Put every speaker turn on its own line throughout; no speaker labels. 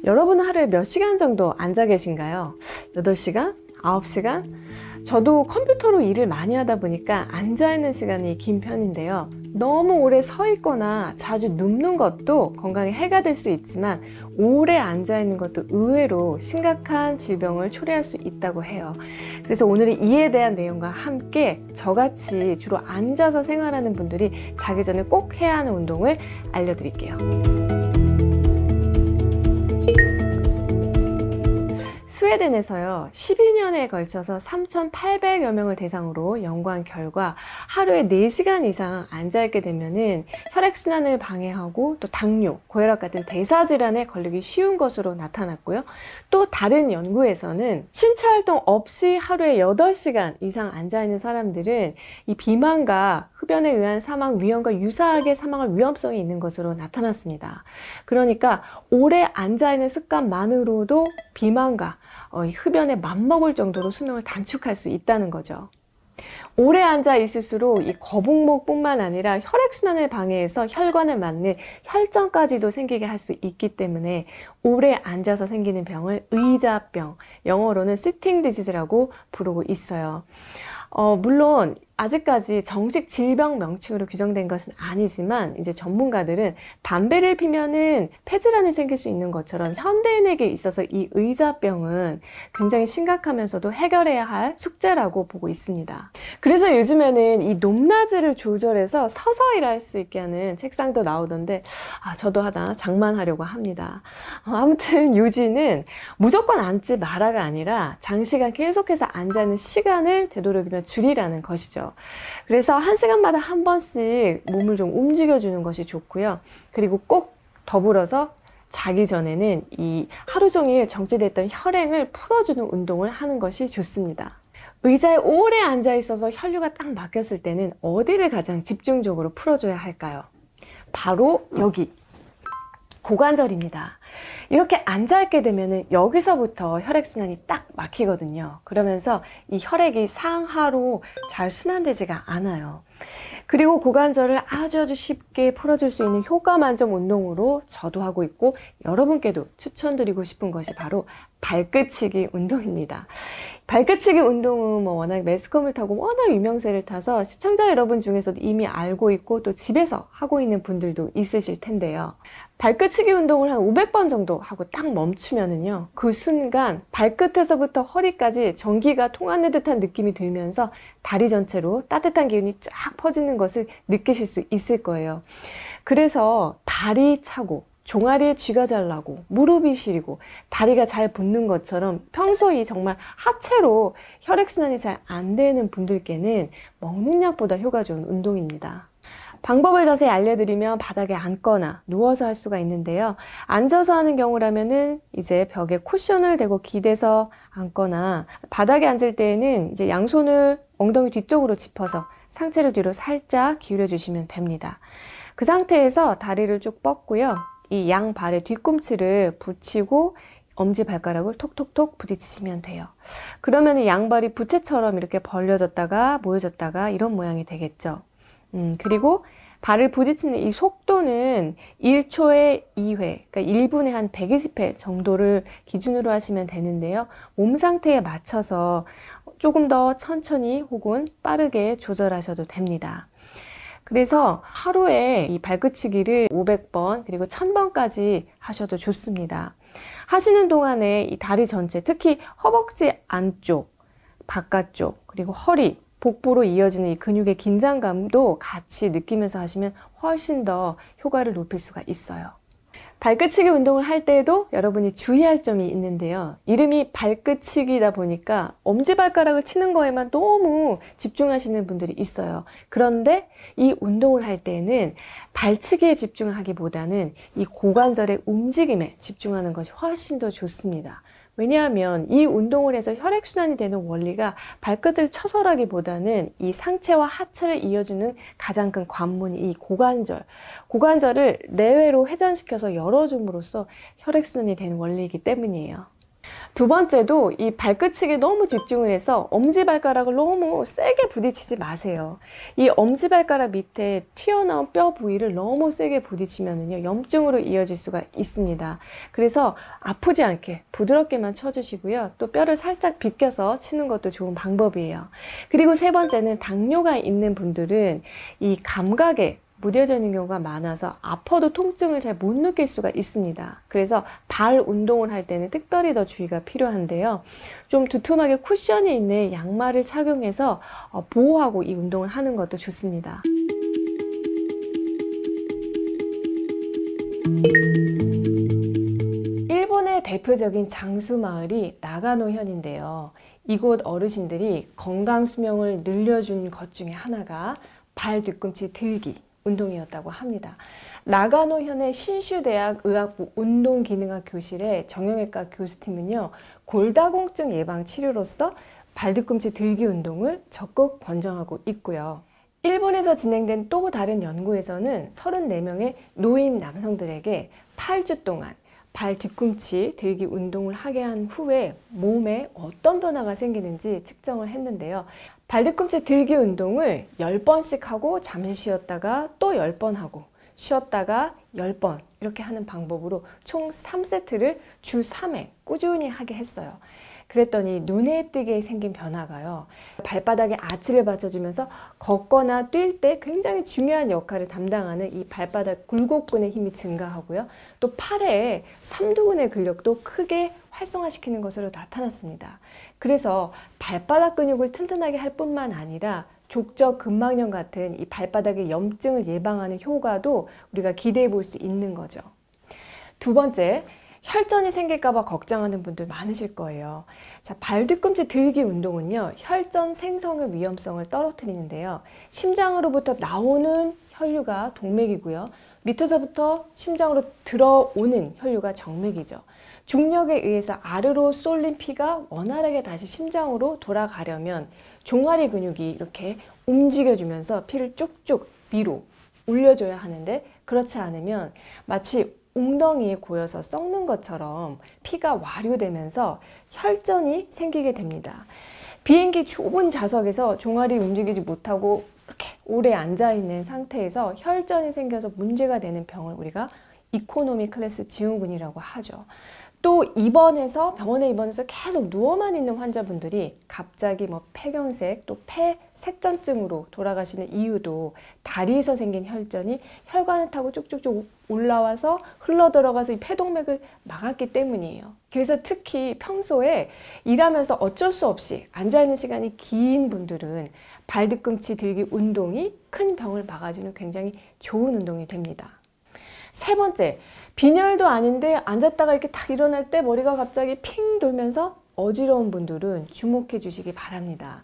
여러분 하루에 몇 시간 정도 앉아 계신가요? 8시간? 9시간? 저도 컴퓨터로 일을 많이 하다 보니까 앉아있는 시간이 긴 편인데요. 너무 오래 서 있거나 자주 눕는 것도 건강에 해가 될 수 있지만 오래 앉아있는 것도 의외로 심각한 질병을 초래할 수 있다고 해요. 그래서 오늘은 이에 대한 내용과 함께 저같이 주로 앉아서 생활하는 분들이 자기 전에 꼭 해야 하는 운동을 알려드릴게요. 스웨덴에서요 12년에 걸쳐서 3,800여 명을 대상으로 연구한 결과 하루에 4시간 이상 앉아있게 되면은 혈액순환을 방해하고 또 당뇨, 고혈압 같은 대사질환에 걸리기 쉬운 것으로 나타났고요. 또 다른 연구에서는 신체활동 없이 하루에 8시간 이상 앉아있는 사람들은 이 비만과 흡연에 의한 사망 위험과 유사하게 사망할 위험성이 있는 것으로 나타났습니다. 그러니까 오래 앉아있는 습관만으로도 비만과 흡연에 맞먹을 정도로 수명을 단축할 수 있다는 거죠. 오래 앉아 있을수록 이 거북목 뿐만 아니라 혈액순환을 방해해서 혈관을 막는 혈전까지도 생기게 할 수 있기 때문에 오래 앉아서 생기는 병을 의자병, 영어로는 시팅 디지즈라고 부르고 있어요. 물론 아직까지 정식 질병 명칭으로 규정된 것은 아니지만 이제 전문가들은 담배를 피면은 폐질환이 생길 수 있는 것처럼 현대인에게 있어서 이 의자병은 굉장히 심각하면서도 해결해야 할 숙제라고 보고 있습니다. 그래서 요즘에는 이 높낮이를 조절해서 서서 일할 수 있게 하는 책상도 나오던데 저도 하나 장만하려고 합니다. 아무튼 요지는 무조건 앉지 마라가 아니라 장시간 계속해서 앉아있는 시간을 되도록이면 줄이라는 것이죠. 그래서 1시간마다 한 번씩 몸을 좀 움직여주는 것이 좋고요. 그리고 꼭 더불어서 자기 전에는 이 하루 종일 정체됐던 혈행을 풀어주는 운동을 하는 것이 좋습니다. 의자에 오래 앉아 있어서 혈류가 딱 막혔을 때는 어디를 가장 집중적으로 풀어줘야 할까요? 바로 여기, 고관절입니다. 이렇게 앉아있게 되면 여기서부터 혈액순환이 딱 막히거든요. 그러면서 이 혈액이 상하로 잘 순환되지가 않아요. 그리고 고관절을 아주 쉽게 풀어줄 수 있는 효과 만점 운동으로 저도 하고 있고 여러분께도 추천드리고 싶은 것이 바로 발끝치기 운동입니다. 발끝치기 운동은 워낙 매스컴을 타고 워낙 유명세를 타서 시청자 여러분 중에서도 이미 알고 있고 또 집에서 하고 있는 분들도 있으실 텐데요. 발끝치기 운동을 한 500번 정도 하고 딱 멈추면은요, 그 순간 발끝에서부터 허리까지 전기가 통하는 듯한 느낌이 들면서 다리 전체로 따뜻한 기운이 쫙 퍼지는 것을 느끼실 수 있을 거예요. 그래서 발이 차고 종아리에 쥐가 잘 나고 무릎이 시리고 다리가 잘 붙는 것처럼 평소에 정말 하체로 혈액순환이 잘 안 되는 분들께는 먹는 약보다 효과 좋은 운동입니다. 방법을 자세히 알려드리면 바닥에 앉거나 누워서 할 수가 있는데요. 앉아서 하는 경우라면은 이제 벽에 쿠션을 대고 기대서 앉거나, 바닥에 앉을 때에는 이제 양손을 엉덩이 뒤쪽으로 짚어서 상체를 뒤로 살짝 기울여 주시면 됩니다. 그 상태에서 다리를 쭉 뻗고요. 이 양발의 뒤꿈치를 붙이고 엄지발가락을 톡톡톡 부딪히시면 돼요. 그러면 양발이 부채처럼 이렇게 벌려졌다가 모여졌다가 이런 모양이 되겠죠. 그리고 발을 부딪히는 이 속도는 1초에 2회, 그러니까 1분에 한 120회 정도를 기준으로 하시면 되는데요. 몸 상태에 맞춰서 조금 더 천천히 혹은 빠르게 조절하셔도 됩니다. 그래서 하루에 이 발끝치기를 500번 그리고 1000번까지 하셔도 좋습니다. 하시는 동안에 이 다리 전체, 특히 허벅지 안쪽, 바깥쪽, 그리고 허리, 복부로 이어지는 이 근육의 긴장감도 같이 느끼면서 하시면 훨씬 더 효과를 높일 수가 있어요. 발끝치기 운동을 할 때에도 여러분이 주의할 점이 있는데요. 이름이 발끝치기다 보니까 엄지발가락을 치는 거에만 너무 집중하시는 분들이 있어요. 그런데 이 운동을 할 때는 발치기에 집중하기보다는 이 고관절의 움직임에 집중하는 것이 훨씬 더 좋습니다. 왜냐하면 이 운동을 해서 혈액순환이 되는 원리가 발끝을 쳐서라기보다는 이 상체와 하체를 이어주는 가장 큰 관문이 이 고관절을 내외로 회전시켜서 열어줌으로써 혈액순환이 되는 원리이기 때문이에요. 두 번째도 이 발끝치기에 너무 집중을 해서 엄지발가락을 너무 세게 부딪히지 마세요. 이 엄지발가락 밑에 튀어나온 뼈 부위를 너무 세게 부딪히면요, 염증으로 이어질 수가 있습니다. 그래서 아프지 않게 부드럽게만 쳐주시고요. 또 뼈를 살짝 비껴서 치는 것도 좋은 방법이에요. 그리고 세 번째는 당뇨가 있는 분들은 이 감각에 무뎌져 있는 경우가 많아서 아파도 통증을 잘 못 느낄 수가 있습니다. 그래서 발 운동을 할 때는 특별히 더 주의가 필요한데요. 좀 두툼하게 쿠션이 있는 양말을 착용해서 보호하고 이 운동을 하는 것도 좋습니다. 일본의 대표적인 장수 마을이 나가노현인데요. 이곳 어르신들이 건강 수명을 늘려준 것 중에 하나가 발 뒤꿈치 들기 운동이었다고 합니다. 나가노현의 신슈대학 의학부 운동기능학 교실의 정형외과 교수팀은요, 골다공증 예방 치료로서 발뒤꿈치 들기 운동을 적극 권장하고 있고요. 일본에서 진행된 또 다른 연구에서는 34명의 노인 남성들에게 8주 동안 발 뒤꿈치 들기 운동을 하게 한 후에 몸에 어떤 변화가 생기는지 측정을 했는데요. 발 뒤꿈치 들기 운동을 10번씩 하고 잠시 쉬었다가 또 10번 하고 쉬었다가 10번 이렇게 하는 방법으로 총 3세트를 주 3회 꾸준히 하게 했어요. 그랬더니 눈에 띄게 생긴 변화가요, 발바닥에 아치를 받쳐주면서 걷거나 뛸 때 굉장히 중요한 역할을 담당하는 이 발바닥 굴곡근의 힘이 증가하고요, 또 팔의 삼두근의 근력도 크게 활성화시키는 것으로 나타났습니다. 그래서 발바닥 근육을 튼튼하게 할 뿐만 아니라 족저 근막염 같은 이 발바닥의 염증을 예방하는 효과도 우리가 기대해 볼 수 있는 거죠. 두 번째, 혈전이 생길까봐 걱정하는 분들 많으실 거예요. 자, 발 뒤꿈치 들기 운동은요, 혈전 생성의 위험성을 떨어뜨리는데요. 심장으로부터 나오는 혈류가 동맥이고요. 밑에서부터 심장으로 들어오는 혈류가 정맥이죠. 중력에 의해서 아래로 쏠린 피가 원활하게 다시 심장으로 돌아가려면 종아리 근육이 이렇게 움직여주면서 피를 쭉쭉 위로 올려줘야 하는데, 그렇지 않으면 마치 웅덩이에 고여서 썩는 것처럼 피가 와류되면서 혈전이 생기게 됩니다. 비행기 좁은 좌석에서 종아리 움직이지 못하고 이렇게 오래 앉아있는 상태에서 혈전이 생겨서 문제가 되는 병을 우리가 이코노미 클래스 증후군이라고 하죠. 또 병원에 입원해서 계속 누워만 있는 환자분들이 갑자기 폐경색, 또 폐색전증으로 돌아가시는 이유도 다리에서 생긴 혈전이 혈관을 타고 쭉쭉쭉 올라와서 흘러들어가서 이 폐동맥을 막았기 때문이에요. 그래서 특히 평소에 일하면서 어쩔 수 없이 앉아있는 시간이 긴 분들은 발 뒤꿈치 들기 운동이 큰 병을 막아주는 굉장히 좋은 운동이 됩니다. 세 번째, 빈혈도 아닌데 앉았다가 이렇게 탁 일어날 때 머리가 갑자기 핑 돌면서 어지러운 분들은 주목해 주시기 바랍니다.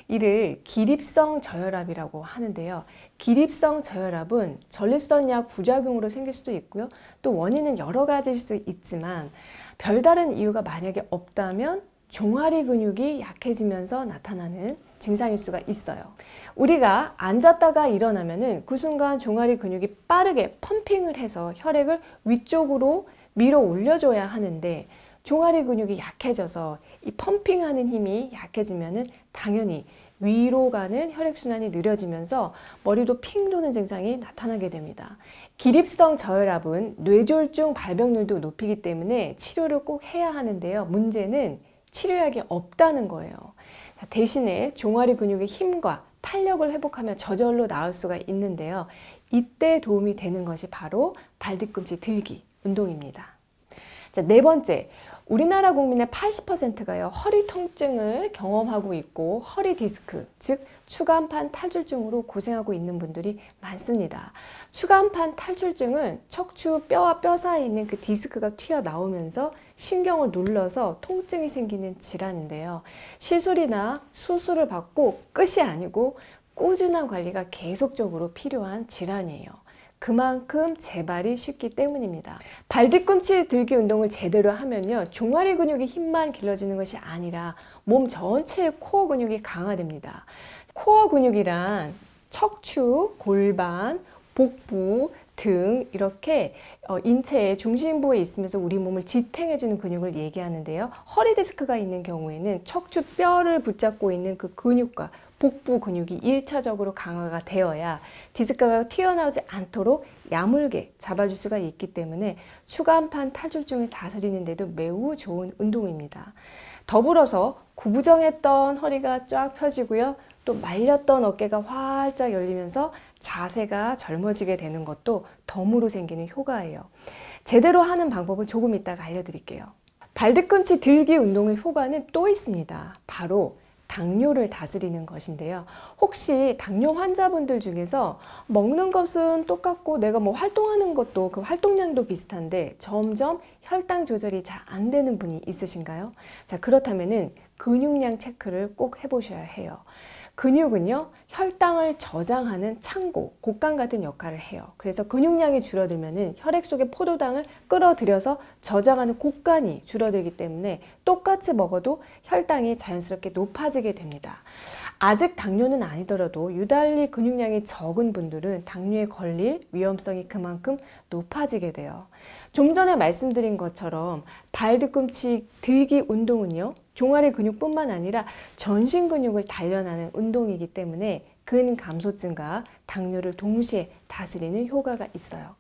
이를 기립성 저혈압이라고 하는데요. 기립성 저혈압은 전립선약 부작용으로 생길 수도 있고요. 또 원인은 여러 가지일 수 있지만 별다른 이유가 만약에 없다면 종아리 근육이 약해지면서 나타나는 증상일 수가 있어요. 우리가 앉았다가 일어나면은 그 순간 종아리 근육이 빠르게 펌핑을 해서 혈액을 위쪽으로 밀어 올려줘야 하는데, 종아리 근육이 약해져서 이 펌핑하는 힘이 약해지면은 당연히 위로 가는 혈액순환이 느려지면서 머리도 핑 도는 증상이 나타나게 됩니다. 기립성 저혈압은 뇌졸중 발병률도 높이기 때문에 치료를 꼭 해야 하는데요. 문제는 치료약이 없다는 거예요. 대신에 종아리 근육의 힘과 탄력을 회복하면 저절로 나을 수가 있는데요. 이때 도움이 되는 것이 바로 발뒤꿈치 들기 운동입니다. 자, 네 번째, 우리나라 국민의 80%가요, 허리 통증을 경험하고 있고 허리 디스크, 즉 추간판 탈출증으로 고생하고 있는 분들이 많습니다. 추간판 탈출증은 척추 뼈와 뼈 사이에 있는 그 디스크가 튀어나오면서 신경을 눌러서 통증이 생기는 질환인데요. 시술이나 수술을 받고 끝이 아니고 꾸준한 관리가 계속적으로 필요한 질환이에요. 그만큼 재발이 쉽기 때문입니다. 발뒤꿈치 들기 운동을 제대로 하면요, 종아리 근육의 힘만 길러지는 것이 아니라 몸 전체의 코어 근육이 강화됩니다. 코어 근육이란 척추, 골반, 복부, 등 이렇게 인체의 중심부에 있으면서 우리 몸을 지탱해주는 근육을 얘기하는데요. 허리 디스크가 있는 경우에는 척추뼈를 붙잡고 있는 그 근육과 복부 근육이 1차적으로 강화가 되어야 디스크가 튀어나오지 않도록 야물게 잡아줄 수가 있기 때문에 추간판 탈출증을 다스리는 데도 매우 좋은 운동입니다. 더불어서 구부정했던 허리가 쫙 펴지고요. 또 말렸던 어깨가 활짝 열리면서 자세가 젊어지게 되는 것도 덤으로 생기는 효과예요. 제대로 하는 방법은 조금 이따가 알려드릴게요. 발뒤꿈치 들기 운동의 효과는 또 있습니다. 바로 당뇨를 다스리는 것인데요. 혹시 당뇨 환자분들 중에서 먹는 것은 똑같고 내가 뭐 활동하는 것도 그 활동량도 비슷한데 점점 혈당 조절이 잘 안 되는 분이 있으신가요? 자, 그렇다면은 근육량 체크를 꼭 해보셔야 해요. 근육은요, 혈당을 저장하는 창고, 곡간 같은 역할을 해요. 그래서 근육량이 줄어들면은 혈액 속의 포도당을 끌어들여서 저장하는 곡간이 줄어들기 때문에 똑같이 먹어도 혈당이 자연스럽게 높아지게 됩니다. 아직 당뇨는 아니더라도 유달리 근육량이 적은 분들은 당뇨에 걸릴 위험성이 그만큼 높아지게 돼요. 좀 전에 말씀드린 것처럼 발뒤꿈치 들기 운동은요, 종아리 근육뿐만 아니라 전신 근육을 단련하는 운동이기 때문에 근감소증과 당뇨를 동시에 다스리는 효과가 있어요.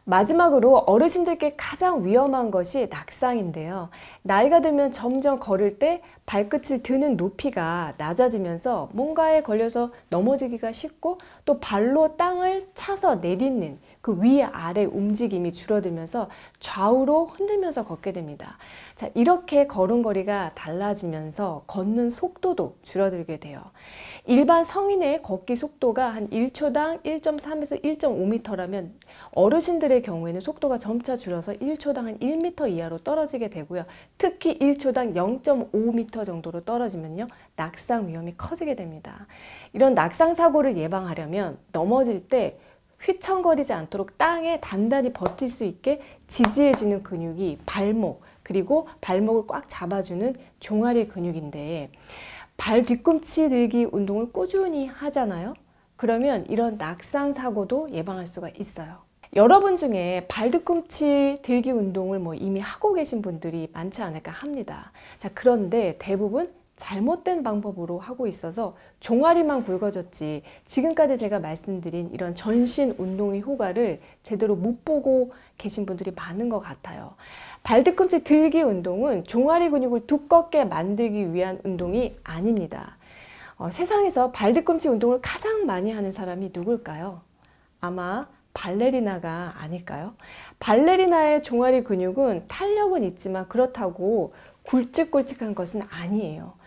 마지막으로 어르신들께 가장 위험한 것이 낙상인데요. 나이가 들면 점점 걸을 때 발끝을 드는 높이가 낮아지면서 뭔가에 걸려서 넘어지기가 쉽고 또 발로 땅을 차서 내딛는 그 위아래 움직임이 줄어들면서 좌우로 흔들면서 걷게 됩니다. 자, 이렇게 걸음걸이가 달라지면서 걷는 속도도 줄어들게 돼요. 일반 성인의 걷기 속도가 한 1초당 1.3에서 1.5m라면 어르신들의 경우에는 속도가 점차 줄어서 1초당 한 1m 이하로 떨어지게 되고요. 특히 1초당 0.5m 정도로 떨어지면요, 낙상 위험이 커지게 됩니다. 이런 낙상 사고를 예방하려면 넘어질 때 휘청거리지 않도록 땅에 단단히 버틸 수 있게 지지해주는 근육이 발목, 그리고 발목을 꽉 잡아주는 종아리 근육인데, 발 뒤꿈치 들기 운동을 꾸준히 하잖아요. 그러면 이런 낙상 사고도 예방할 수가 있어요. 여러분 중에 발 뒤꿈치 들기 운동을 이미 하고 계신 분들이 많지 않을까 합니다. 자, 그런데 대부분 잘못된 방법으로 하고 있어서 종아리만 굵어졌지 지금까지 제가 말씀드린 이런 전신 운동의 효과를 제대로 못 보고 계신 분들이 많은 것 같아요. 발뒤꿈치 들기 운동은 종아리 근육을 두껍게 만들기 위한 운동이 아닙니다. 세상에서 발뒤꿈치 운동을 가장 많이 하는 사람이 누굴까요? 아마 발레리나가 아닐까요? 발레리나의 종아리 근육은 탄력은 있지만 그렇다고 굵직굵직한 것은 아니에요.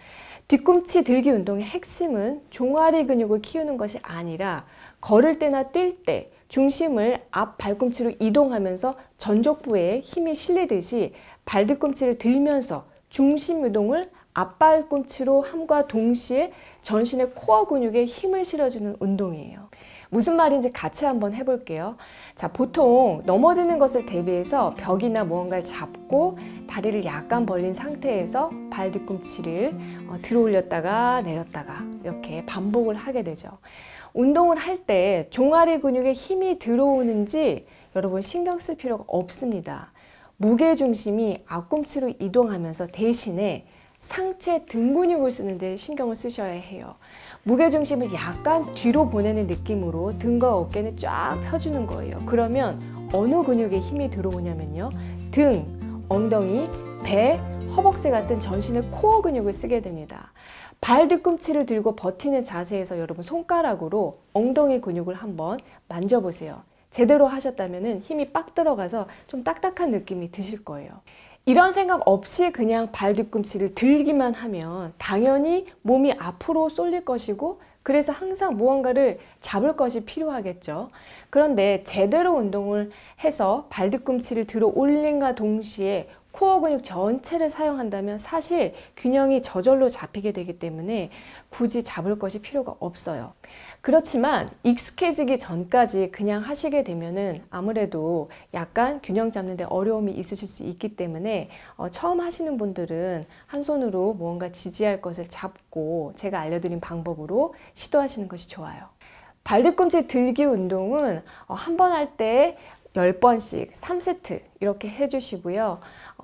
뒤꿈치 들기 운동의 핵심은 종아리 근육을 키우는 것이 아니라 걸을 때나 뛸 때 중심을 앞 발꿈치로 이동하면서 전족부에 힘이 실리듯이 발뒤꿈치를 들면서 중심 이동을 앞발꿈치로 함과 동시에 전신의 코어 근육에 힘을 실어주는 운동이에요. 무슨 말인지 같이 한번 해볼게요. 자, 보통 넘어지는 것을 대비해서 벽이나 무언가를 잡고 다리를 약간 벌린 상태에서 발 뒤꿈치를 들어 올렸다가 내렸다가 이렇게 반복을 하게 되죠. 운동을 할 때 종아리 근육에 힘이 들어오는지 여러분 신경 쓸 필요가 없습니다. 무게중심이 앞꿈치로 이동하면서 대신에 상체 등 근육을 쓰는데 신경을 쓰셔야 해요. 무게중심을 약간 뒤로 보내는 느낌으로 등과 어깨는 쫙 펴주는 거예요. 그러면 어느 근육에 힘이 들어오냐면요, 등, 엉덩이, 배, 허벅지 같은 전신의 코어 근육을 쓰게 됩니다. 발 뒤꿈치를 들고 버티는 자세에서 여러분 손가락으로 엉덩이 근육을 한번 만져보세요. 제대로 하셨다면 힘이 빡 들어가서 좀 딱딱한 느낌이 드실 거예요. 이런 생각 없이 그냥 발 뒤꿈치를 들기만 하면 당연히 몸이 앞으로 쏠릴 것이고, 그래서 항상 무언가를 잡을 것이 필요하겠죠. 그런데 제대로 운동을 해서 발 뒤꿈치를 들어 올림과 동시에 코어 근육 전체를 사용한다면 사실 균형이 저절로 잡히게 되기 때문에 굳이 잡을 것이 필요가 없어요. 그렇지만 익숙해지기 전까지 그냥 하시게 되면은 아무래도 약간 균형 잡는 데 어려움이 있으실 수 있기 때문에 처음 하시는 분들은 한 손으로 무언가 지지할 것을 잡고 제가 알려드린 방법으로 시도하시는 것이 좋아요. 발 뒤꿈치 들기 운동은 한 번 할 때 10번씩 3세트 이렇게 해주시고요.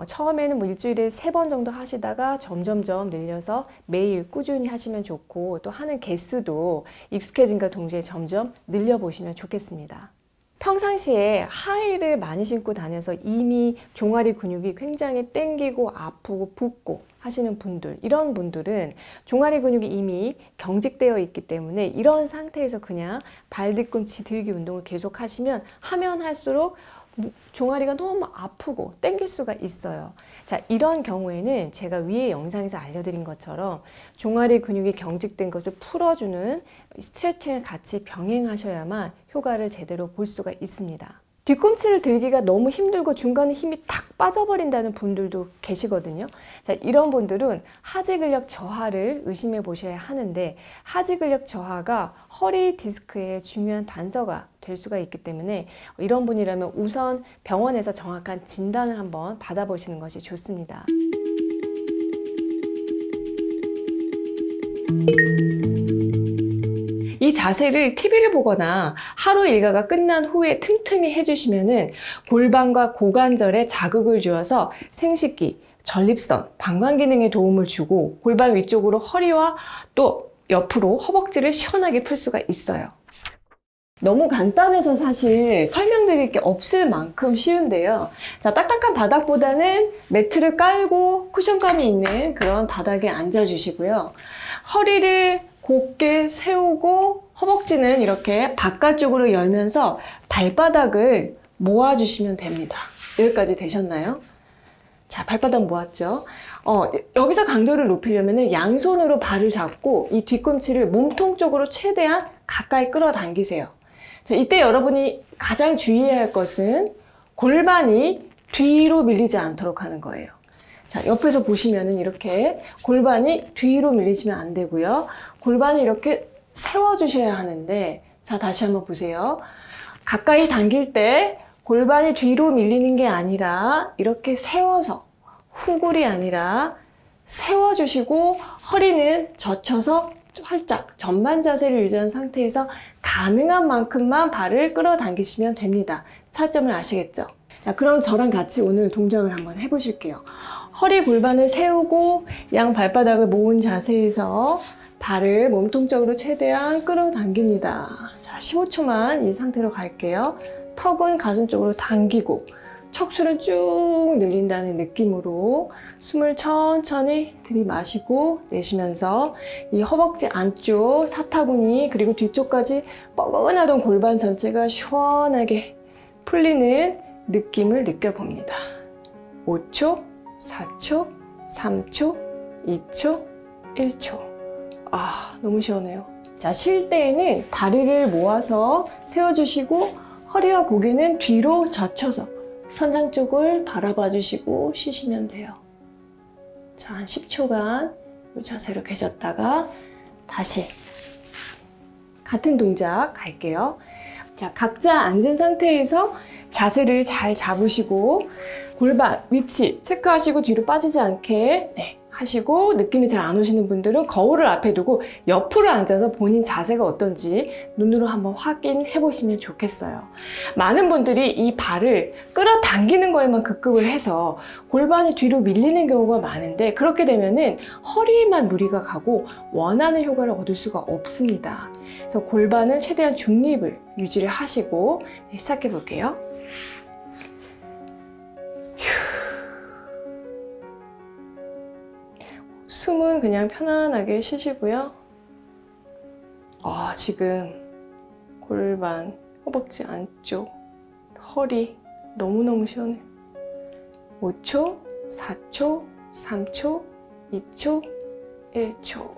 처음에는 뭐 일주일에 3번 정도 하시다가 점점점 늘려서 매일 꾸준히 하시면 좋고, 또 하는 개수도 익숙해진과 동시에 점점 늘려보시면 좋겠습니다. 평상시에 하이힐을 많이 신고 다녀서 이미 종아리 근육이 굉장히 땡기고 아프고 붓고 하시는 분들, 이런 분들은 종아리 근육이 이미 경직되어 있기 때문에 이런 상태에서 그냥 발 뒤꿈치 들기 운동을 계속 하시면 하면 할수록 종아리가 너무 아프고 땡길 수가 있어요. 자, 이런 경우에는 제가 위에 영상에서 알려드린 것처럼 종아리 근육이 경직된 것을 풀어주는 스트레칭을 같이 병행하셔야만 효과를 제대로 볼 수가 있습니다. 뒤꿈치를 들기가 너무 힘들고 중간에 힘이 탁 빠져버린다는 분들도 계시거든요. 자, 이런 분들은 하지 근력 저하를 의심해 보셔야 하는데, 하지 근력 저하가 허리 디스크의 중요한 단서가 될 수가 있기 때문에 이런 분이라면 우선 병원에서 정확한 진단을 한번 받아보시는 것이 좋습니다. 이 자세를 TV를 보거나 하루 일과가 끝난 후에 틈틈이 해주시면은 골반과 고관절에 자극을 주어서 생식기, 전립선, 방광 기능에 도움을 주고 골반 위쪽으로 허리와 또 옆으로 허벅지를 시원하게 풀 수가 있어요. 너무 간단해서 사실 설명드릴 게 없을 만큼 쉬운데요. 자, 딱딱한 바닥보다는 매트를 깔고 쿠션감이 있는 그런 바닥에 앉아주시고요. 허리를 곧게 세우고 허벅지는 이렇게 바깥쪽으로 열면서 발바닥을 모아주시면 됩니다. 여기까지 되셨나요? 자, 발바닥 모았죠? 여기서 강도를 높이려면 양손으로 발을 잡고 이 뒤꿈치를 몸통 쪽으로 최대한 가까이 끌어당기세요. 자, 이때 여러분이 가장 주의해야 할 것은 골반이 뒤로 밀리지 않도록 하는 거예요. 자, 옆에서 보시면은 이렇게 골반이 뒤로 밀리시면 안 되고요. 골반을 이렇게 세워주셔야 하는데, 자, 다시 한번 보세요. 가까이 당길 때 골반이 뒤로 밀리는 게 아니라 이렇게 세워서, 후굴이 아니라 세워주시고 허리는 젖혀서 활짝 전만 자세를 유지한 상태에서 가능한 만큼만 발을 끌어당기시면 됩니다. 차점을 아시겠죠? 자, 그럼 저랑 같이 오늘 동작을 한번 해보실게요. 허리 골반을 세우고 양 발바닥을 모은 자세에서 발을 몸통적으로 최대한 끌어당깁니다. 자, 15초만 이 상태로 갈게요. 턱은 가슴 쪽으로 당기고 척추를 쭉 늘린다는 느낌으로 숨을 천천히 들이마시고 내쉬면서 이 허벅지 안쪽 사타구니 그리고 뒤쪽까지 뻐근하던 골반 전체가 시원하게 풀리는 느낌을 느껴봅니다. 5초, 4초, 3초, 2초, 1초. 아, 너무 시원해요. 자, 쉴 때에는 다리를 모아서 세워주시고 허리와 고개는 뒤로 젖혀서 천장 쪽을 바라봐 주시고 쉬시면 돼요. 자, 한 10초간 이 자세로 계셨다가 다시 같은 동작 갈게요. 자, 각자 앉은 상태에서 자세를 잘 잡으시고 골반 위치 체크하시고 뒤로 빠지지 않게 하시고, 느낌이 잘 안 오시는 분들은 거울을 앞에 두고 옆으로 앉아서 본인 자세가 어떤지 눈으로 한번 확인해 보시면 좋겠어요. 많은 분들이 이 발을 끌어당기는 거에만 급급을 해서 골반이 뒤로 밀리는 경우가 많은데, 그렇게 되면은 허리에만 무리가 가고 원하는 효과를 얻을 수가 없습니다. 그래서 골반을 최대한 중립을 유지를 하시고 시작해 볼게요. 숨은 그냥 편안하게 쉬시고요. 지금 골반, 허벅지 안쪽, 허리 너무너무 시원해요. 5초, 4초, 3초, 2초, 1초.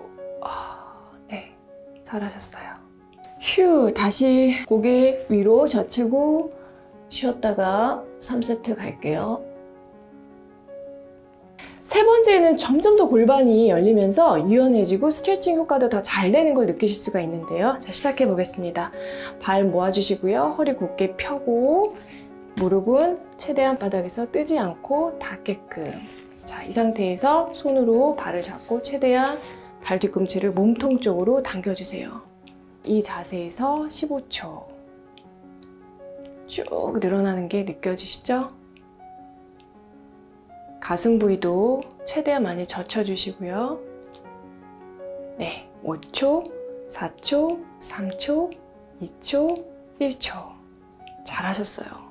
네, 잘하셨어요. 휴, 다시 고개 위로 젖히고 쉬었다가 3세트 갈게요. 세 번째는 점점 더 골반이 열리면서 유연해지고 스트레칭 효과도 더 잘 되는 걸 느끼실 수가 있는데요. 자, 시작해 보겠습니다. 발 모아주시고요. 허리 곧게 펴고 무릎은 최대한 바닥에서 뜨지 않고 닿게끔. 자, 이 상태에서 손으로 발을 잡고 최대한 발 뒤꿈치를 몸통 쪽으로 당겨주세요. 이 자세에서 15초 쭉 늘어나는 게 느껴지시죠? 가슴 부위도 최대한 많이 젖혀주시고요. 네, 5초, 4초, 3초, 2초, 1초. 잘하셨어요.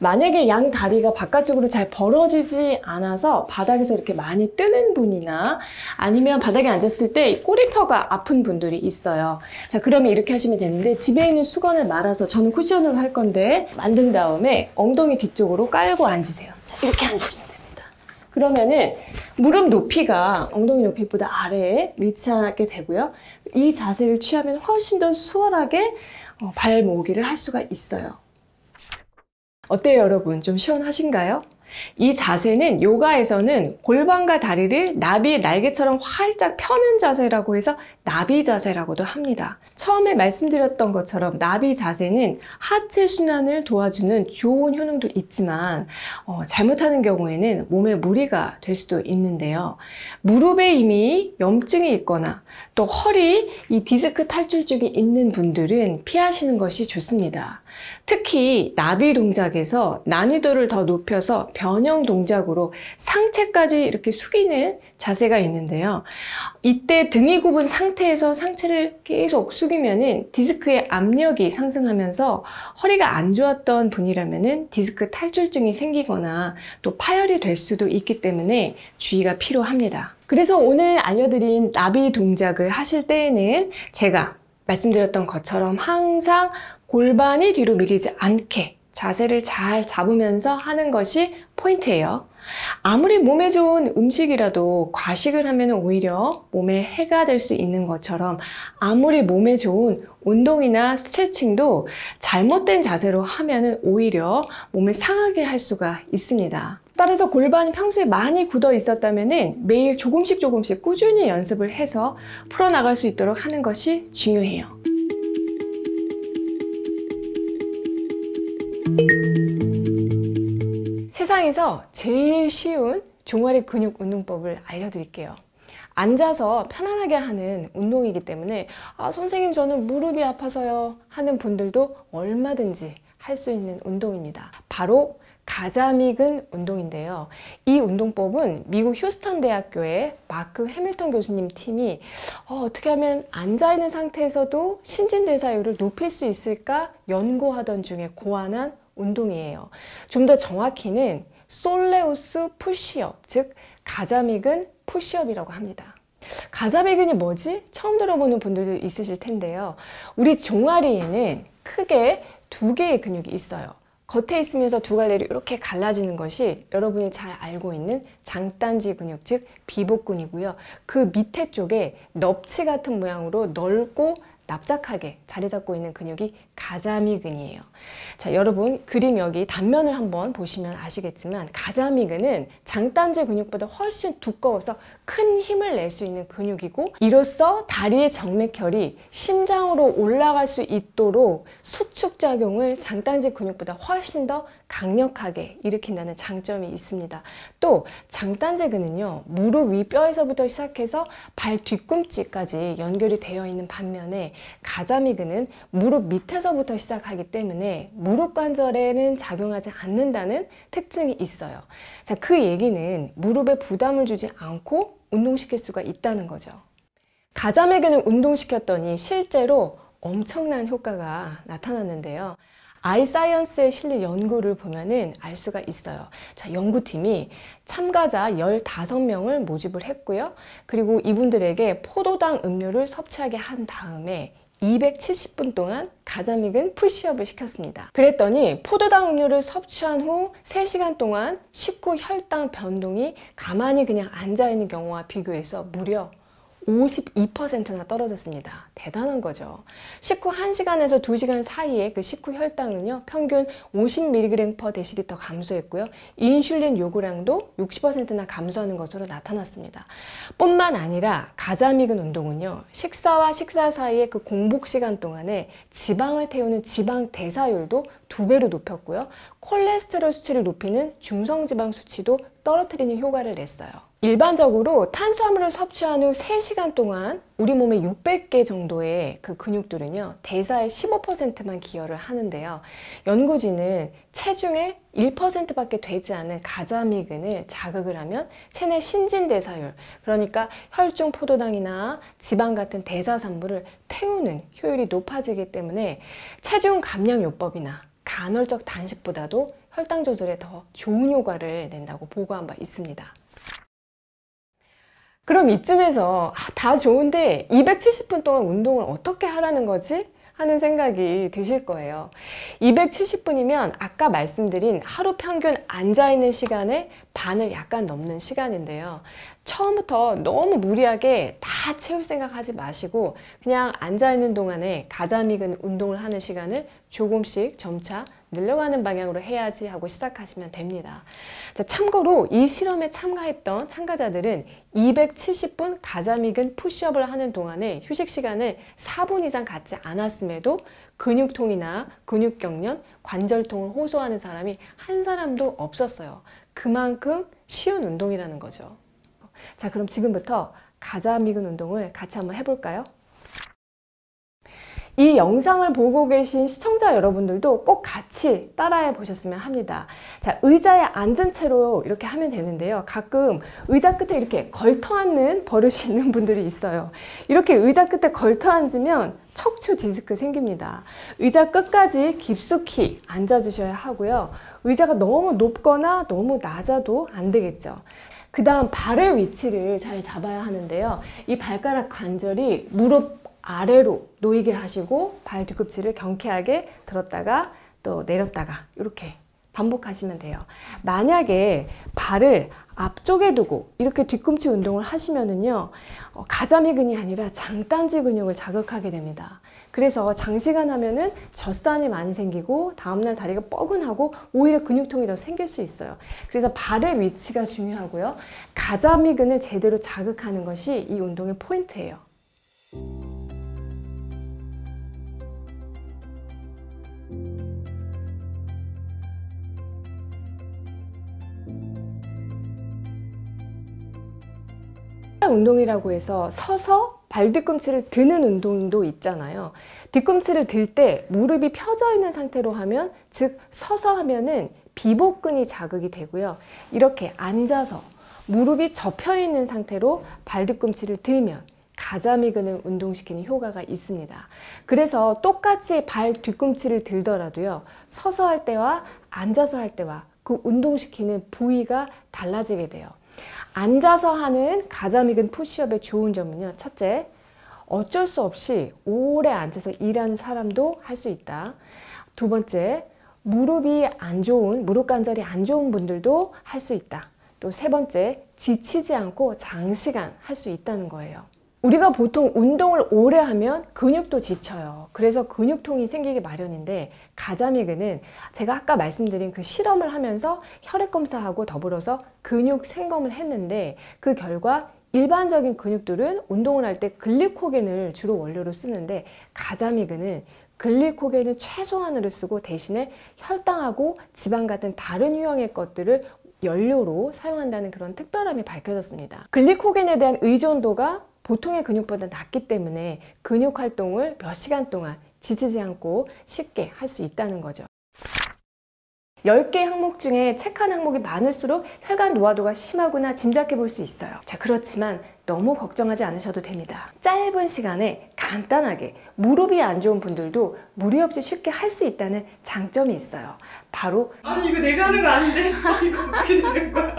만약에 양 다리가 바깥쪽으로 잘 벌어지지 않아서 바닥에서 이렇게 많이 뜨는 분이나 아니면 바닥에 앉았을 때 꼬리뼈가 아픈 분들이 있어요. 자, 그러면 이렇게 하시면 되는데 집에 있는 수건을 말아서 저는 쿠션으로 할 건데 만든 다음에 엉덩이 뒤쪽으로 깔고 앉으세요. 자, 이렇게 앉으시면 됩니다. 그러면은 무릎 높이가 엉덩이 높이보다 아래에 위치하게 되고요. 이 자세를 취하면 훨씬 더 수월하게 발 모으기를 할 수가 있어요. 어때요, 여러분? 좀 시원하신가요? 이 자세는 요가에서는 골반과 다리를 나비의 날개처럼 활짝 펴는 자세라고 해서 나비 자세라고도 합니다. 처음에 말씀드렸던 것처럼 나비 자세는 하체 순환을 도와주는 좋은 효능도 있지만 잘못하는 경우에는 몸에 무리가 될 수도 있는데요. 무릎에 이미 염증이 있거나 또 허리 이 디스크 탈출증이 있는 분들은 피하시는 것이 좋습니다. 특히 나비 동작에서 난이도를 더 높여서 변형 동작으로 상체까지 이렇게 숙이는 자세가 있는데요. 이때 등이 굽은 상태에서 상체를 계속 숙이면은 디스크의 압력이 상승하면서 허리가 안 좋았던 분이라면은 디스크 탈출증이 생기거나 또 파열이 될 수도 있기 때문에 주의가 필요합니다. 그래서 오늘 알려드린 나비 동작을 하실 때에는 제가 말씀드렸던 것처럼 항상 골반이 뒤로 밀리지 않게 자세를 잘 잡으면서 하는 것이 포인트예요. 아무리 몸에 좋은 음식이라도 과식을 하면 오히려 몸에 해가 될 수 있는 것처럼 아무리 몸에 좋은 운동이나 스트레칭도 잘못된 자세로 하면 오히려 몸을 상하게 할 수가 있습니다. 따라서 골반이 평소에 많이 굳어 있었다면 매일 조금씩 꾸준히 연습을 해서 풀어나갈 수 있도록 하는 것이 중요해요. 세상에서 제일 쉬운 종아리 근육 운동법을 알려드릴게요. 앉아서 편안하게 하는 운동이기 때문에 선생님 저는 무릎이 아파서요 하는 분들도 얼마든지 할 수 있는 운동입니다. 바로 가자미근 운동인데요. 이 운동법은 미국 휴스턴 대학교의 마크 해밀턴 교수님 팀이 어떻게 하면 앉아있는 상태에서도 신진대사율을 높일 수 있을까 연구하던 중에 고안한 운동이에요. 좀 더 정확히는 솔레우스 푸시업, 즉 가자미근 푸시업이라고 합니다. 가자미근이 뭐지? 처음 들어보는 분들도 있으실 텐데요. 우리 종아리에는 크게 두 개의 근육이 있어요. 겉에 있으면서 두 갈래로 이렇게 갈라지는 것이 여러분이 잘 알고 있는 장딴지 근육, 즉 비복근이고요. 그 밑에 쪽에 넙치 같은 모양으로 넓고 납작하게 자리 잡고 있는 근육이 가자미근이에요. 자, 여러분 그림 여기 단면을 한번 보시면 아시겠지만 가자미근은 장딴지 근육보다 훨씬 두꺼워서 큰 힘을 낼 수 있는 근육이고 이로써 다리의 정맥혈이 심장으로 올라갈 수 있도록 수축작용을 장딴지 근육보다 훨씬 더 강력하게 일으킨다는 장점이 있습니다. 또 장딴지근은요 무릎 위 뼈에서부터 시작해서 발 뒤꿈치까지 연결이 되어 있는 반면에 가자미근은 무릎 밑에서부터 시작하기 때문에 무릎 관절에는 작용하지 않는다는 특징이 있어요. 자, 그 얘기는 무릎에 부담을 주지 않고 운동시킬 수가 있다는 거죠. 가자미근을 운동시켰더니 실제로 엄청난 효과가 나타났는데요. 아이사이언스에 실린 연구를 보면은 알 수가 있어요. 자, 연구팀이 참가자 15명을 모집을 했고요. 그리고 이분들에게 포도당 음료를 섭취하게 한 다음에 270분 동안 가자미근 푸시업을 시켰습니다. 그랬더니 포도당 음료를 섭취한 후 3시간 동안 식후 혈당 변동이 가만히 그냥 앉아있는 경우와 비교해서 무려 52%나 떨어졌습니다. 대단한 거죠. 식후 1시간에서 2시간 사이에 그 식후 혈당은요 평균 50mg/dL 감소했고요. 인슐린 요구량도 60%나 감소하는 것으로 나타났습니다. 뿐만 아니라 가자미근 운동은요 식사와 식사 사이에 그 공복 시간 동안에 지방을 태우는 지방 대사율도 2배로 높였고요. 콜레스테롤 수치를 높이는 중성지방 수치도 떨어뜨리는 효과를 냈어요. 일반적으로 탄수화물을 섭취한 후 3시간 동안 우리 몸에 600개 정도의 그 근육들은요, 대사의 15%만 기여를 하는데요. 연구진은 체중의 1%밖에 되지 않은 가자미근을 자극을 하면 체내 신진대사율, 그러니까 혈중 포도당이나 지방 같은 대사산물을 태우는 효율이 높아지기 때문에 체중 감량요법이나 간헐적 단식보다도 혈당 조절에 더 좋은 효과를 낸다고 보고한 바 있습니다. 그럼 이쯤에서 다 좋은데 270분 동안 운동을 어떻게 하라는 거지? 하는 생각이 드실 거예요. 270분이면 아까 말씀드린 하루 평균 앉아있는 시간의 반을 약간 넘는 시간인데요. 처음부터 너무 무리하게 다 채울 생각하지 마시고 그냥 앉아있는 동안에 가자미근 운동을 하는 시간을 조금씩 점차 늘려가는 방향으로 해야지 하고 시작하시면 됩니다. 자, 참고로 이 실험에 참가했던 참가자들은 270분 가자미근 푸시업을 하는 동안에 휴식 시간을 4분 이상 갖지 않았음에도 근육통이나 근육경련, 관절통을 호소하는 사람이 한 사람도 없었어요. 그만큼 쉬운 운동이라는 거죠. 자, 그럼 지금부터 가자미근 운동을 같이 한번 해볼까요? 이 영상을 보고 계신 시청자 여러분들도 꼭 같이 따라해 보셨으면 합니다. 자, 의자에 앉은 채로 이렇게 하면 되는데요. 가끔 의자 끝에 이렇게 걸터 앉는 버릇이 있는 분들이 있어요. 이렇게 의자 끝에 걸터 앉으면 척추 디스크 생깁니다. 의자 끝까지 깊숙이 앉아 주셔야 하고요. 의자가 너무 높거나 너무 낮아도 안 되겠죠. 그 다음 발의 위치를 잘 잡아야 하는데요. 이 발가락 관절이 무릎 아래로 놓이게 하시고 발 뒤꿈치를 경쾌하게 들었다가 또 내렸다가 이렇게 반복하시면 돼요. 만약에 발을 앞쪽에 두고 이렇게 뒤꿈치 운동을 하시면은요, 가자미근이 아니라 장딴지 근육을 자극하게 됩니다. 그래서 장시간 하면은 젖산이 많이 생기고 다음날 다리가 뻐근하고 오히려 근육통이 더 생길 수 있어요. 그래서 발의 위치가 중요하고요. 가자미근을 제대로 자극하는 것이 이 운동의 포인트예요. 운동이라고 해서 서서 발 뒤꿈치를 드는 운동도 있잖아요. 뒤꿈치를 들 때 무릎이 펴져 있는 상태로 하면, 즉 서서 하면은 비복근이 자극이 되고요. 이렇게 앉아서 무릎이 접혀 있는 상태로 발 뒤꿈치를 들면 가자미근을 운동시키는 효과가 있습니다. 그래서 똑같이 발 뒤꿈치를 들더라도요, 서서 할 때와 앉아서 할 때와 그 운동시키는 부위가 달라지게 돼요. 앉아서 하는 가자미근 푸시업의 좋은 점은요, 첫째, 어쩔 수 없이 오래 앉아서 일하는 사람도 할 수 있다. 두 번째, 무릎이 안 좋은, 무릎 관절이 안 좋은 분들도 할 수 있다. 또 세 번째, 지치지 않고 장시간 할 수 있다는 거예요. 우리가 보통 운동을 오래 하면 근육도 지쳐요. 그래서 근육통이 생기기 마련인데, 가자미근은 제가 아까 말씀드린 그 실험을 하면서 혈액 검사하고 더불어서 근육 생검을 했는데, 그 결과 일반적인 근육들은 운동을 할 때 글리코겐을 주로 원료로 쓰는데, 가자미근은 글리코겐을 최소한으로 쓰고 대신에 혈당하고 지방 같은 다른 유형의 것들을 연료로 사용한다는 그런 특별함이 밝혀졌습니다. 글리코겐에 대한 의존도가 보통의 근육보다 낮기 때문에 근육 활동을 몇 시간 동안 지치지 않고 쉽게 할 수 있다는 거죠. 10개 항목 중에 체크한 항목이 많을수록 혈관 노화도가 심하구나 짐작해 볼 수 있어요. 자, 그렇지만 너무 걱정하지 않으셔도 됩니다. 짧은 시간에 간단하게 무릎이 안 좋은 분들도 무리 없이 쉽게 할 수 있다는 장점이 있어요. 바로,
아니 이거 내가 하는 거 아닌데 이거 어떻게 되는 거야?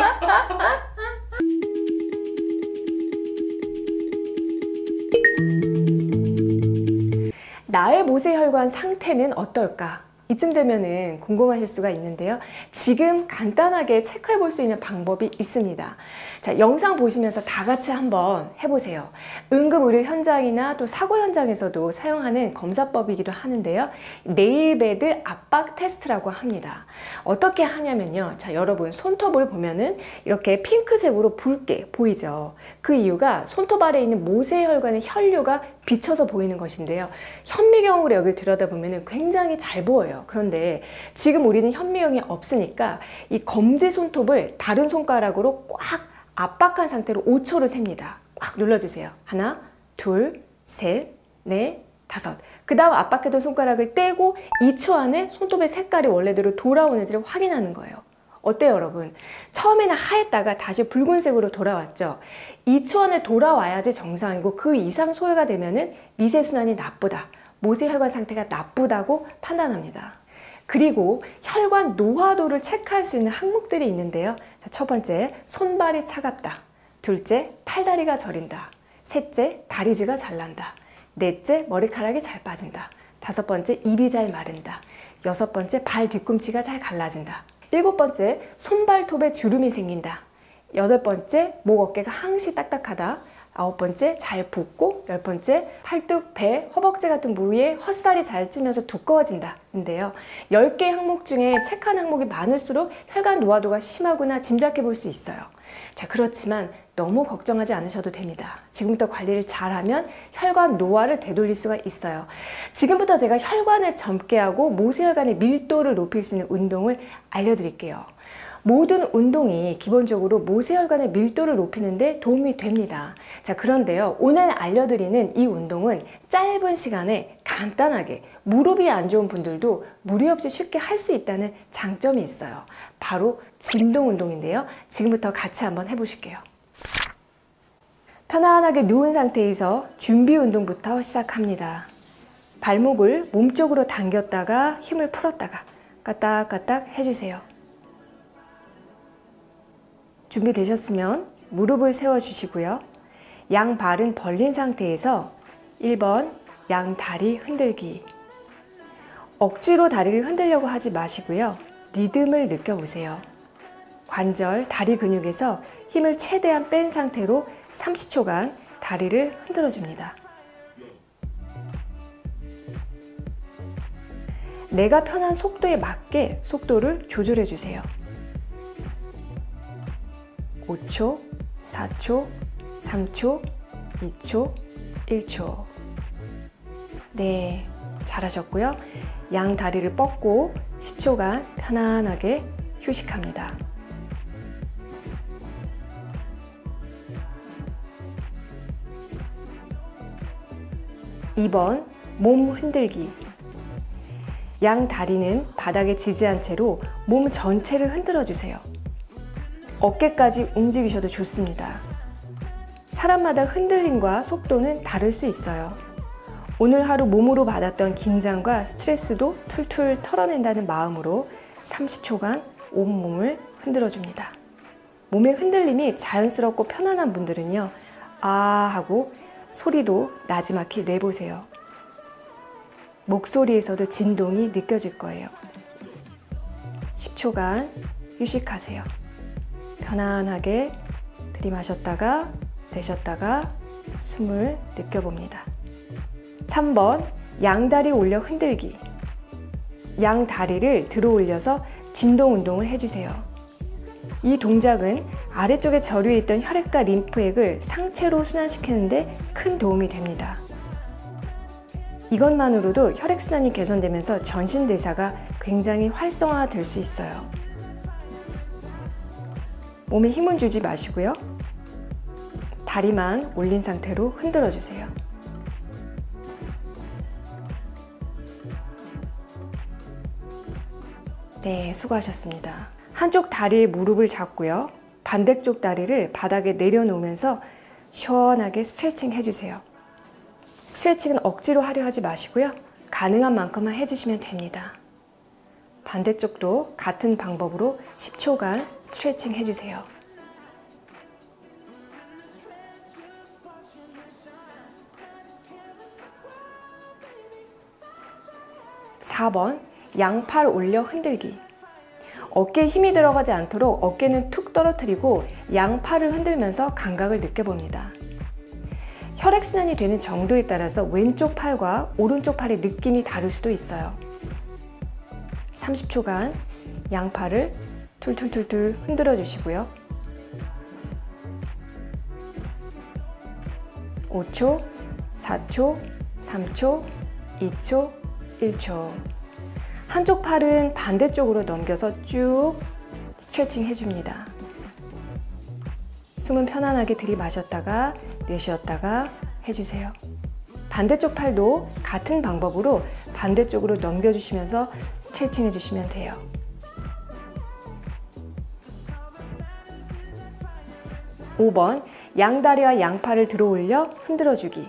나의 모세혈관 상태는 어떨까? 이쯤 되면은 궁금하실 수가 있는데요. 지금 간단하게 체크해 볼 수 있는 방법이 있습니다. 자, 영상 보시면서 다 같이 한번 해보세요. 응급의료 현장이나 또 사고 현장에서도 사용하는 검사법이기도 하는데요. 네일베드 압박 테스트라고 합니다. 어떻게 하냐면요. 자, 여러분 손톱을 보면은 이렇게 핑크색으로 붉게 보이죠. 그 이유가 손톱 아래에 있는 모세혈관의 혈류가 비쳐서 보이는 것인데요. 현미경으로 여기를 들여다보면 굉장히 잘 보여요. 그런데 지금 우리는 현미경이 없으니까 이 검지 손톱을 다른 손가락으로 꽉 압박한 상태로 5초를 셉니다. 꽉 눌러주세요. 하나, 둘, 셋, 넷, 다섯. 그 다음 압박했던 손가락을 떼고 2초 안에 손톱의 색깔이 원래대로 돌아오는지를 확인하는 거예요. 어때요, 여러분? 처음에는 하였다가 다시 붉은색으로 돌아왔죠. 2초 안에 돌아와야지 정상이고 그 이상 소요가 되면은 미세순환이 나쁘다, 모세혈관 상태가 나쁘다고 판단합니다. 그리고 혈관 노화도를 체크할 수 있는 항목들이 있는데요. 자, 첫 번째, 손발이 차갑다. 둘째, 팔다리가 저린다. 셋째, 다리쥐가 잘 난다. 넷째, 머리카락이 잘 빠진다. 다섯 번째, 입이 잘 마른다. 여섯 번째, 발 뒤꿈치가 잘 갈라진다. 일곱 번째, 손발톱에 주름이 생긴다. 여덟 번째, 목 어깨가 항시 딱딱하다. 아홉 번째, 잘 붓고. 열 번째, 팔뚝, 배, 허벅지 같은 부위에 헛살이 잘 찌면서 두꺼워진다 인데요. 10개 항목 중에 체크한 항목이 많을수록 혈관 노화도가 심하구나 짐작해 볼 수 있어요. 자, 그렇지만 너무 걱정하지 않으셔도 됩니다. 지금부터 관리를 잘하면 혈관 노화를 되돌릴 수가 있어요. 지금부터 제가 혈관을 젊게 하고 모세혈관의 밀도를 높일 수 있는 운동을 알려드릴게요. 모든 운동이 기본적으로 모세혈관의 밀도를 높이는 데 도움이 됩니다. 자, 그런데요, 오늘 알려드리는 이 운동은 짧은 시간에 간단하게 무릎이 안 좋은 분들도 무리 없이 쉽게 할 수 있다는 장점이 있어요. 바로 진동 운동인데요. 지금부터 같이 한번 해보실게요. 편안하게 누운 상태에서 준비 운동부터 시작합니다. 발목을 몸쪽으로 당겼다가 힘을 풀었다가 까딱까딱 해주세요. 준비되셨으면 무릎을 세워주시고요. 양 발은 벌린 상태에서 1번 양 다리 흔들기. 억지로 다리를 흔들려고 하지 마시고요. 리듬을 느껴보세요. 관절, 다리 근육에서 힘을 최대한 뺀 상태로 30초간 다리를 흔들어줍니다. 내가 편한 속도에 맞게 속도를 조절해주세요. 5초, 4초, 3초, 2초, 1초. 네, 잘하셨고요. 양 다리를 뻗고 10초간 편안하게 휴식합니다. 2번, 몸 흔들기. 양 다리는 바닥에 지지한 채로 몸 전체를 흔들어 주세요. 어깨까지 움직이셔도 좋습니다. 사람마다 흔들림과 속도는 다를 수 있어요. 오늘 하루 몸으로 받았던 긴장과 스트레스도 툴툴 털어낸다는 마음으로 30초간 온몸을 흔들어 줍니다. 몸의 흔들림이 자연스럽고 편안한 분들은요, 아 하고 소리도 나지막히 내보세요. 목소리에서도 진동이 느껴질 거예요. 10초간 휴식하세요. 편안하게 들이마셨다가 내쉬었다가 숨을 느껴봅니다. 3번, 양다리 올려 흔들기. 양 다리를 들어 올려서 진동 운동을 해주세요. 이 동작은 아래쪽에 저류에 있던 혈액과 림프액을 상체로 순환시키는 데 큰 도움이 됩니다. 이것만으로도 혈액순환이 개선되면서 전신대사가 굉장히 활성화될 수 있어요. 몸에 힘은 주지 마시고요. 다리만 올린 상태로 흔들어 주세요. 네, 수고하셨습니다. 한쪽 다리에 무릎을 잡고요. 반대쪽 다리를 바닥에 내려놓으면서 시원하게 스트레칭 해주세요. 스트레칭은 억지로 하려 하지 마시고요. 가능한 만큼만 해주시면 됩니다. 반대쪽도 같은 방법으로 10초간 스트레칭 해주세요. 4번, 양팔 올려 흔들기. 어깨에 힘이 들어가지 않도록 어깨는 툭 떨어뜨리고 양팔을 흔들면서 감각을 느껴봅니다. 혈액순환이 되는 정도에 따라서 왼쪽 팔과 오른쪽 팔의 느낌이 다를 수도 있어요. 30초간 양팔을 툴툴툴툴 흔들어 주시고요. 5초, 4초, 3초, 2초, 1초. 한쪽 팔은 반대쪽으로 넘겨서 쭉 스트레칭 해줍니다. 숨은 편안하게 들이마셨다가 내쉬었다가 해주세요. 반대쪽 팔도 같은 방법으로 반대쪽으로 넘겨주시면서 스트레칭 해주시면 돼요. 5번, 양다리와 양팔을 들어 올려 흔들어주기.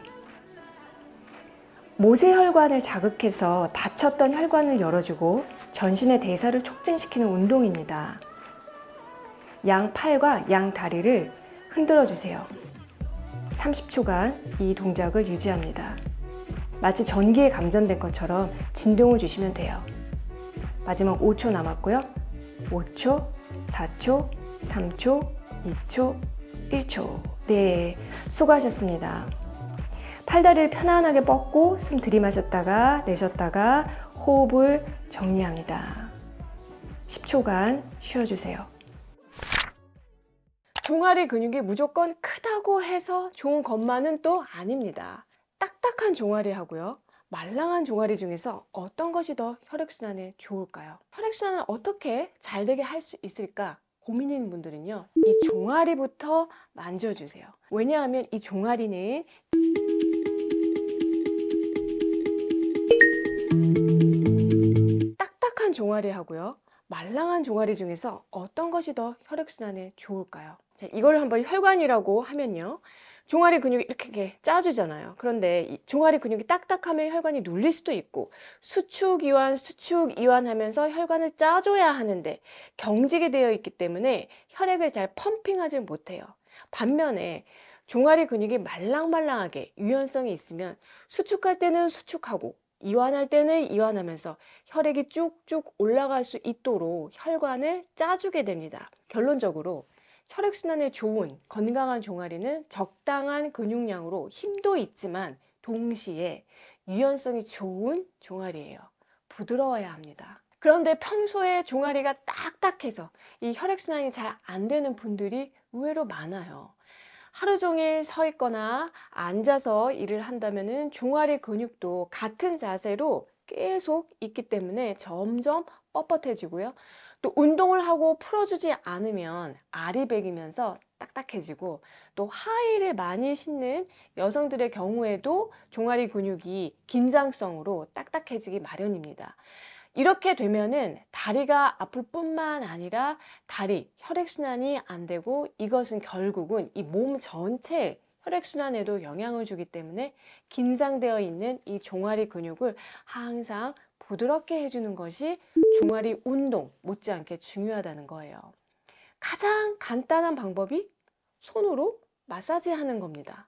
모세혈관을 자극해서 닫혔던 혈관을 열어주고 전신의 대사를 촉진시키는 운동입니다. 양팔과 양다리를 흔들어주세요. 30초간 이 동작을 유지합니다. 마치 전기에 감전된 것처럼 진동을 주시면 돼요. 마지막 5초 남았고요. 5초, 4초, 3초, 2초, 1초. 네, 수고하셨습니다. 팔다리를 편안하게 뻗고 숨 들이마셨다가 내쉬었다가 호흡을 정리합니다. 10초간 쉬어주세요. 종아리 근육이 무조건 크다고 해서 좋은 것만은 또 아닙니다. 딱딱한 종아리 하고요, 말랑한 종아리 중에서 어떤 것이 더 혈액순환에 좋을까요? 혈액순환을 어떻게 잘 되게 할 수 있을까 고민인 분들은요, 이 종아리부터 만져주세요. 왜냐하면 이 종아리는 딱딱한 종아리 하고요, 말랑한 종아리 중에서 어떤 것이 더 혈액순환에 좋을까요? 자, 이걸 한번 혈관이라고 하면요, 종아리 근육이 이렇게 짜주잖아요. 그런데 이 종아리 근육이 딱딱하면 혈관이 눌릴 수도 있고, 수축 이완 하면서 혈관을 짜줘야 하는데 경직이 되어 있기 때문에 혈액을 잘 펌핑하지 못해요. 반면에 종아리 근육이 말랑말랑하게 유연성이 있으면 수축할 때는 수축하고 이완할 때는 이완하면서 혈액이 쭉쭉 올라갈 수 있도록 혈관을 짜주게 됩니다. 결론적으로 혈액순환에 좋은 건강한 종아리는 적당한 근육량으로 힘도 있지만 동시에 유연성이 좋은 종아리예요. 부드러워야 합니다. 그런데 평소에 종아리가 딱딱해서 이 혈액순환이 잘 안 되는 분들이 의외로 많아요. 하루 종일 서 있거나 앉아서 일을 한다면 종아리 근육도 같은 자세로 계속 있기 때문에 점점 뻣뻣해지고요. 또 운동을 하고 풀어주지 않으면 알이 배기면서 딱딱해지고, 또 하이힐을 많이 신는 여성들의 경우에도 종아리 근육이 긴장성으로 딱딱해지기 마련입니다. 이렇게 되면은 다리가 아플 뿐만 아니라 다리 혈액순환이 안 되고, 이것은 결국은 이 몸 전체에 혈액순환에도 영향을 주기 때문에 긴장되어 있는 이 종아리 근육을 항상 부드럽게 해주는 것이 종아리 운동 못지않게 중요하다는 거예요. 가장 간단한 방법이 손으로 마사지 하는 겁니다.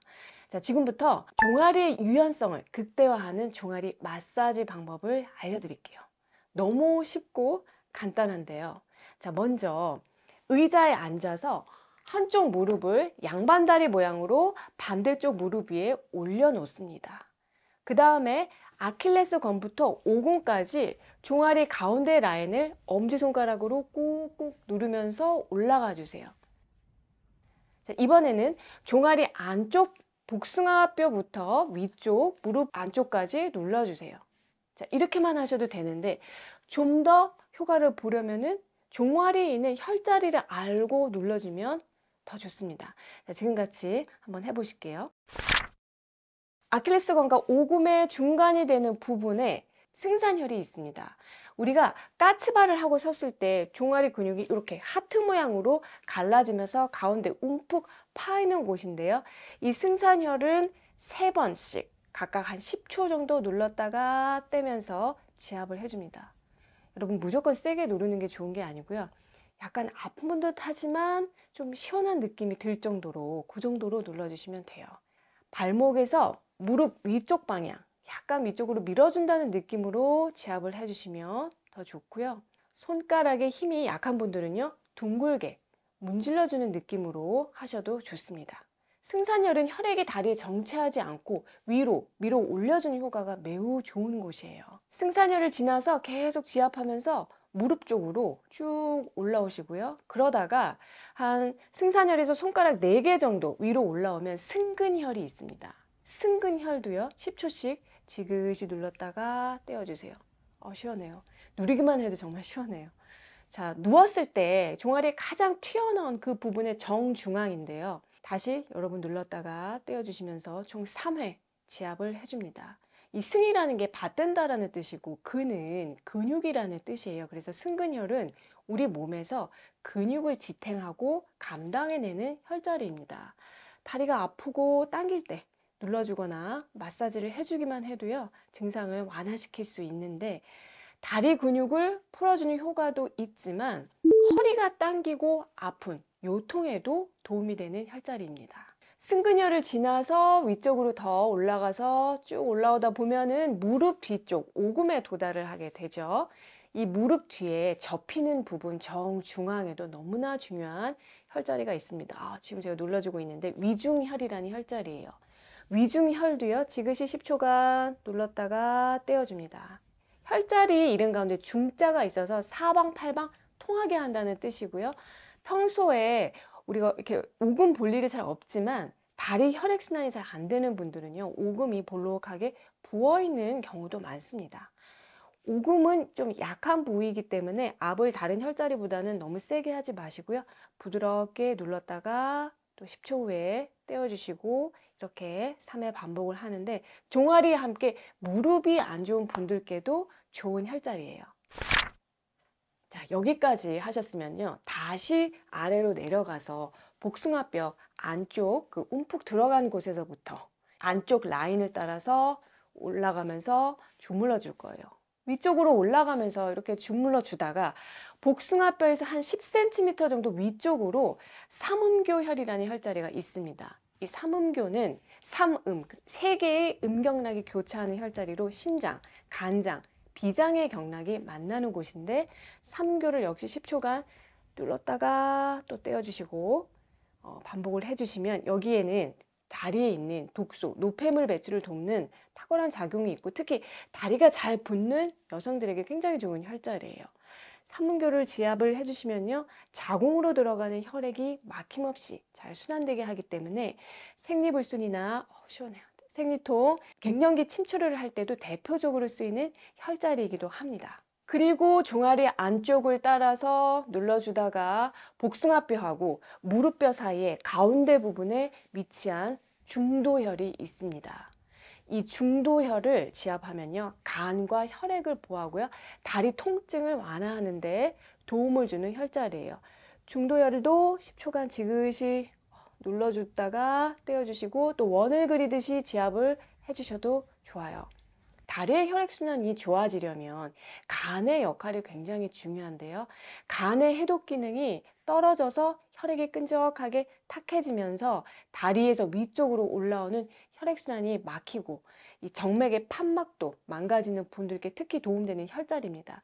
자, 지금부터 종아리의 유연성을 극대화하는 종아리 마사지 방법을 알려드릴게요. 너무 쉽고 간단한데요. 자, 먼저 의자에 앉아서 한쪽 무릎을 양반다리 모양으로 반대쪽 무릎 위에 올려놓습니다. 그 다음에 아킬레스건부터 오금까지 종아리 가운데 라인을 엄지손가락으로 꾹꾹 누르면서 올라가 주세요. 자, 이번에는 종아리 안쪽 복숭아뼈부터 위쪽 무릎 안쪽까지 눌러주세요. 자, 이렇게만 하셔도 되는데 좀 더 효과를 보려면은 종아리에 있는 혈자리를 알고 눌러주면 더 좋습니다. 자, 지금같이 한번 해보실게요. 아킬레스건과 오금의 중간이 되는 부분에 승산혈이 있습니다. 우리가 까치발을 하고 섰을 때 종아리 근육이 이렇게 하트 모양으로 갈라지면서 가운데 움푹 파이는 곳인데요. 이 승산혈은 3번씩 각각 한 10초 정도 눌렀다가 떼면서 지압을 해줍니다. 여러분, 무조건 세게 누르는 게 좋은 게 아니고요. 약간 아픈 듯 하지만 좀 시원한 느낌이 들 정도로, 그 정도로 눌러주시면 돼요. 발목에서 무릎 위쪽 방향, 약간 위쪽으로 밀어준다는 느낌으로 지압을 해주시면 더 좋고요. 손가락에 힘이 약한 분들은요, 둥글게 문질러주는 느낌으로 하셔도 좋습니다. 승산혈은 혈액이 다리에 정체하지 않고 위로 밀어 올려주는 효과가 매우 좋은 곳이에요. 승산혈을 지나서 계속 지압하면서 무릎 쪽으로 쭉 올라오시고요. 그러다가 한 승산혈에서 손가락 4개 정도 위로 올라오면 승근혈이 있습니다. 승근혈도요, 10초씩 지그시 눌렀다가 떼어주세요. 시원해요. 누리기만 해도 정말 시원해요. 자, 누웠을 때 종아리에 가장 튀어나온 그 부분의 정중앙인데요. 다시 여러분 눌렀다가 떼어주시면서 총 3회 지압을 해줍니다. 이 승이라는 게 받든다라는 뜻이고 근은 근육이라는 뜻이에요. 그래서 승근혈은 우리 몸에서 근육을 지탱하고 감당해내는 혈자리입니다. 다리가 아프고 당길 때 눌러주거나 마사지를 해주기만 해도요, 증상을 완화시킬 수 있는데 다리 근육을 풀어주는 효과도 있지만 허리가 당기고 아픈 요통에도 도움이 되는 혈자리입니다. 승근혈을 지나서 위쪽으로 더 올라가서 쭉 올라오다 보면은 무릎 뒤쪽 오금에 도달을 하게 되죠. 이 무릎 뒤에 접히는 부분 정중앙에도 너무나 중요한 혈자리가 있습니다. 지금 제가 눌러주고 있는데 위중혈이라는 혈자리예요. 위중혈도요, 지그시 10초간 눌렀다가 떼어줍니다. 혈자리 이름 가운데 중자가 있어서 사방팔방 통하게 한다는 뜻이고요. 평소에 우리가 이렇게 오금 볼 일이 잘 없지만 다리 혈액순환이 잘 안 되는 분들은요, 오금이 볼록하게 부어있는 경우도 많습니다. 오금은 좀 약한 부위이기 때문에 압을 다른 혈자리보다는 너무 세게 하지 마시고요. 부드럽게 눌렀다가 또 10초 후에 떼어주시고 이렇게 3회 반복을 하는데 종아리와 함께 무릎이 안 좋은 분들께도 좋은 혈자리예요. 자, 여기까지 하셨으면요, 다시 아래로 내려가서 복숭아뼈 안쪽 그 움푹 들어간 곳에서부터 안쪽 라인을 따라서 올라가면서 주물러 줄 거예요. 위쪽으로 올라가면서 이렇게 주물러 주다가 복숭아뼈에서 한 10cm 정도 위쪽으로 삼음교혈이라는 혈자리가 있습니다. 이 삼음교는 삼음, 세 개의 음경락이 교차하는 혈자리로 심장, 간장, 비장의 경락이 만나는 곳인데 삼교를 역시 10초간 눌렀다가 또 떼어주시고 반복을 해주시면 여기에는 다리에 있는 독소, 노폐물 배출을 돕는 탁월한 작용이 있고 특히 다리가 잘 붓는 여성들에게 굉장히 좋은 혈자리예요. 삼문교를 지압을 해주시면요, 자궁으로 들어가는 혈액이 막힘없이 잘 순환되게 하기 때문에 생리불순이나 시원해요. 생리통, 갱년기 침출을 할 때도 대표적으로 쓰이는 혈자리이기도 합니다. 그리고 종아리 안쪽을 따라서 눌러주다가 복숭아뼈하고 무릎뼈 사이에 가운데 부분에 위치한 중도혈이 있습니다. 이 중도혈을 지압하면요, 간과 혈액을 보호하고요, 다리 통증을 완화하는 데 도움을 주는 혈자리예요. 중도혈도 10초간 지그시 눌러줬다가 떼어주시고 또 원을 그리듯이 지압을 해주셔도 좋아요. 다리의 혈액순환이 좋아지려면 간의 역할이 굉장히 중요한데요. 간의 해독 기능이 떨어져서 혈액이 끈적하게 탁해지면서 다리에서 위쪽으로 올라오는 혈액순환이 막히고 이 정맥의 판막도 망가지는 분들께 특히 도움되는 혈자리입니다.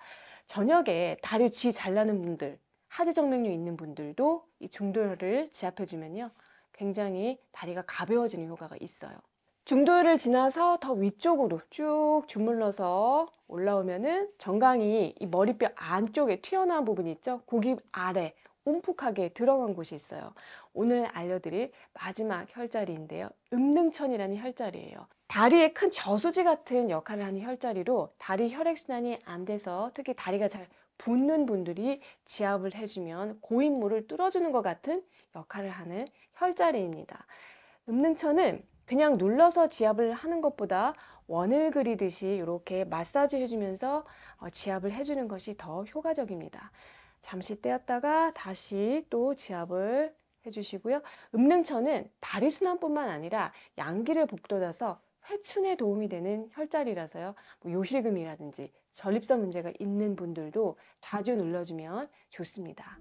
저녁에 다리 쥐 잘 나는 분들, 하지정맥류 있는 분들도 이 중도혈을 지압해주면요, 굉장히 다리가 가벼워지는 효과가 있어요. 중도혈을 지나서 더 위쪽으로 쭉 주물러서 올라오면은 정강이 이 머리뼈 안쪽에 튀어나온 부분이 있죠. 고기 아래 움푹하게 들어간 곳이 있어요. 오늘 알려드릴 마지막 혈자리인데요, 음능천이라는 혈자리예요. 다리에 큰 저수지 같은 역할을 하는 혈자리로 다리 혈액순환이 안 돼서 특히 다리가 잘 붓는 분들이 지압을 해주면 고인물을 뚫어주는 것 같은 역할을 하는 혈자리입니다. 음능천은 그냥 눌러서 지압을 하는 것보다 원을 그리듯이 이렇게 마사지 해주면서 지압을 해주는 것이 더 효과적입니다. 잠시 떼었다가 다시 또 지압을 해주시고요. 음능천은 다리 순환뿐만 아니라 양기를 북돋아서 회춘에 도움이 되는 혈자리라서요, 요실금이라든지 전립선 문제가 있는 분들도 자주 눌러주면 좋습니다.